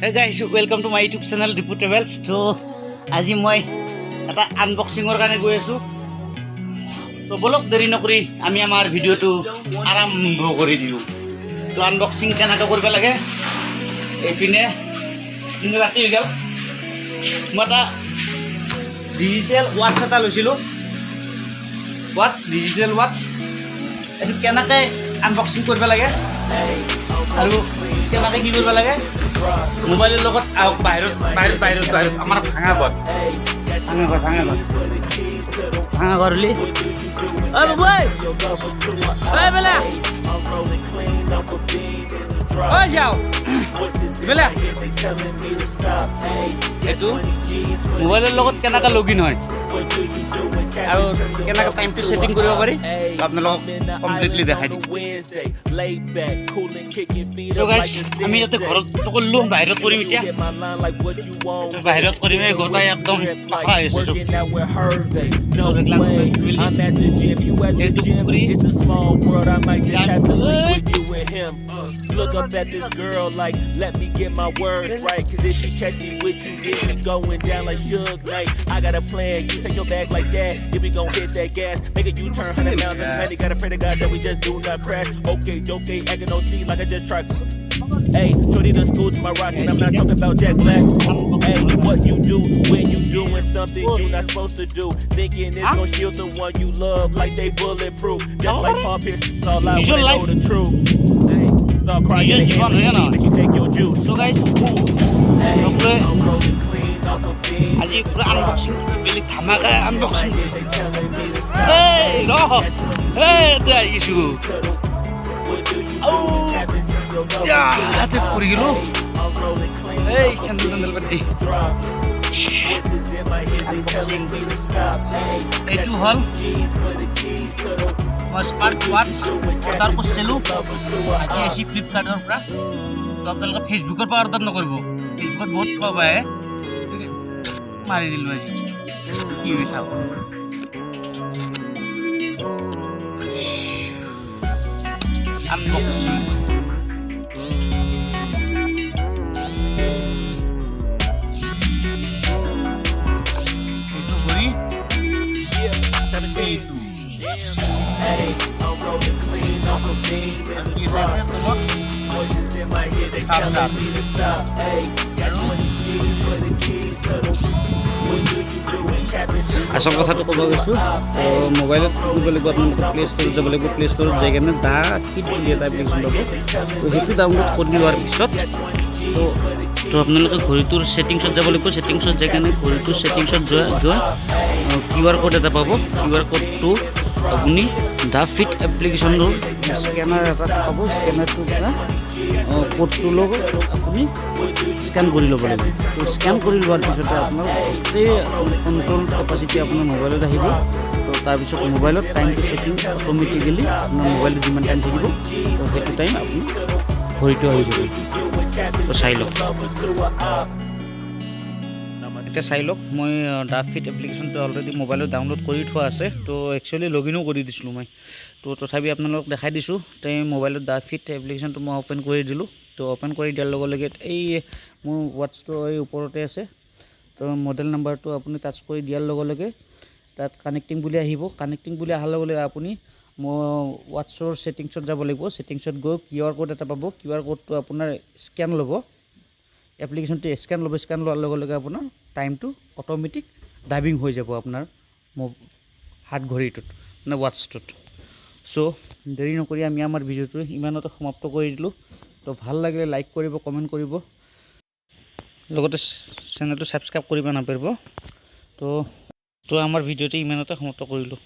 Hey guys, welcome to my YouTube channel diputravels. So আজি মই এটা আনবক্সিংৰ কাৰণে গৈ আছো। তো বলক দেৰি নকৰি আমি আমাৰ ভিডিওটো আৰম্ভ কৰি দিও। তো আনবক্সিং কেনেকৈ কৰিব লাগে এইপিনে দিন ৰাতি হৈ গ'ল। মই এটা ডিজিটেল ওৱাচ এটা লৈছিলোঁ। ডিজিটেল ওৱাচ এইটো কেনেকৈ আনবক্সিং কৰিব লাগে আৰু কেনেকৈ কি কৰিব লাগে মোবাইলৰ লগত বাহিৰত আমাৰ ভাঙা ঘৰ হলি ঐ বাবুই ঐ বেলা ঐ যাও বেলা এইটো মোবাইলৰ লগত কেনেকৈ লগ ইন হয় আৰু কেনেকৈ টাইমটো ছেটিং কৰিব পাৰি আপোনালোকক কমপ্লিটলি দেখাই দিম। তো গাইজ আমি ইয়াতে ঘৰত সকলো বাহিৰত কৰিম এতিয়া বাহিৰত কৰিম গোটাই একদম পাখা হৈ আছে Look up at this girl like, let me get my words right. Cause if she catch me with you, then we going down like Suge Knight. I got a plan, you take your bag like that. Then we gon' hit that gas, make a U-turn 100 miles in the night. Gotta pray to God that we just do not crash. Okay, acting no C like I just tried. Hey, shorty done school to my rock, and I'm not talking about Jack Black. Hey, what you do when you doing something you not supposed to do? Thinking it's gon' shield the one you love like they bulletproof. Just like Paul Pierce, it's all out when they know the truth. Hey, so I'll cry in the hand, make you take your juice. So guys, I'm rolling clean off a bean. আজি পুৰা unboxing বেলি ধামাকা unboxing এই আহিছো পৰি গলো এই sandal বাদ দি এইটো হ'ল মই স্মাৰ্ট ৱাচ অৰ্ডাৰ কৰিছিলোঁ আজি আহিছে ফ্লিপকাৰ্টৰ পৰা। তো আপোনালোকে ফেচবুকৰ পৰা অৰ্ডাৰ নকৰিব, ফেচবুকত বহুত প্ৰভাৱ আহে মাৰি দিলোঁ আজি কি হৈ চাওক। আনবক্সিং আচল কথাটো ক'ব গৈছোঁ। মোবাইলত কৰিব লাগিব, আপোনালোকে প্লে ষ্ট'ৰত যাব লাগিব। প্লে ষ্ট'ৰত যাই কিনে DIPU বুলি এটা এপ্লিকেশ্যন ল'ব। তো সেইটো ডাউনলোড কৰি লোৱাৰ পিছত তো আপোনালোকে ঘড়ীটোৰ ছেটিংছত যাব লাগিব। ছেটিংছত যাই কিনে ঘড়ীটোৰ ছেটিংছত যোৱা QR কোড এটা পাব। QR কোডটো আপুনি DIPU এপ্লিকেশ্যনৰ স্কেনাৰ এটা পাব। স্কেনাৰটোৰ পৰা কোডটো লগত আপুনি স্কেন কৰি ল'ব লাগিব। তো স্কেন কৰি লোৱাৰ পিছতে আপোনাৰ গোটেই কণ্ট্ৰল কেপাচিটি আপোনাৰ মোবাইলত আহিব। তো তাৰপিছত মোবাইলত টাইমটো ছেটিং অট'মেটিকেলি আপোনাৰ মোবাইলত যিমান টাইম থাকিব তো সেইটো টাইম আপুনি ঘড়ীটো আহি যাব। তো চাই লওক, এতিয়া চাই লওক মই DIPU এপ্লিকেশ্যনটো অলৰেডি মোবাইলত ডাউনলোড কৰি থোৱা আছে। তো একচুৱেলি লগ ইনো কৰি দিছিলোঁ মই। তো তথাপি আপোনালোকক দেখাই দিছোঁ। তাই মোবাইলত DIPU এপ্লিকেশ্যনটো মই অ'পেন কৰি দিলোঁ। তো অ'পেন কৰি দিয়াৰ লগে লগে এই মোৰ ৱাটছটো এই ওপৰতে আছে। তো মডেল নাম্বাৰটো আপুনি টাচ কৰি দিয়াৰ লগে লগে তাত কানেক্টিং বুলি আহিব। কানেক্টিং বুলি অহাৰ লগে লগে আপুনি ৱাটছৰ ছেটিংছত যাব লাগিব। ছেটিংছত গৈ QR কোড এটা পাব। QR কোডটো আপোনাৰ স্কেন ল'ব, এপ্লিকেশ্যনটো স্কেন ল'ব। স্কেন লোৱাৰ লগে লগে আপোনাৰ টাইমটো অট'মেটিক ডাইভিং হৈ যাব আপোনাৰ হাত ঘড়ীটোত মানে ৱাটছটোত। চ' দেৰি নকৰি আমি আমাৰ ভিডিঅ'টো ইমানতে সমাপ্ত কৰি দিলোঁ। তো ভাল লাগিলে লাইক কৰিব, কমেণ্ট কৰিব, লগতে চেনেলটো ছাবস্ক্ৰাইব কৰিব নাপাহৰিব। তো আমাৰ ভিডিঅ'টো ইমানতে সমাপ্ত কৰিলোঁ।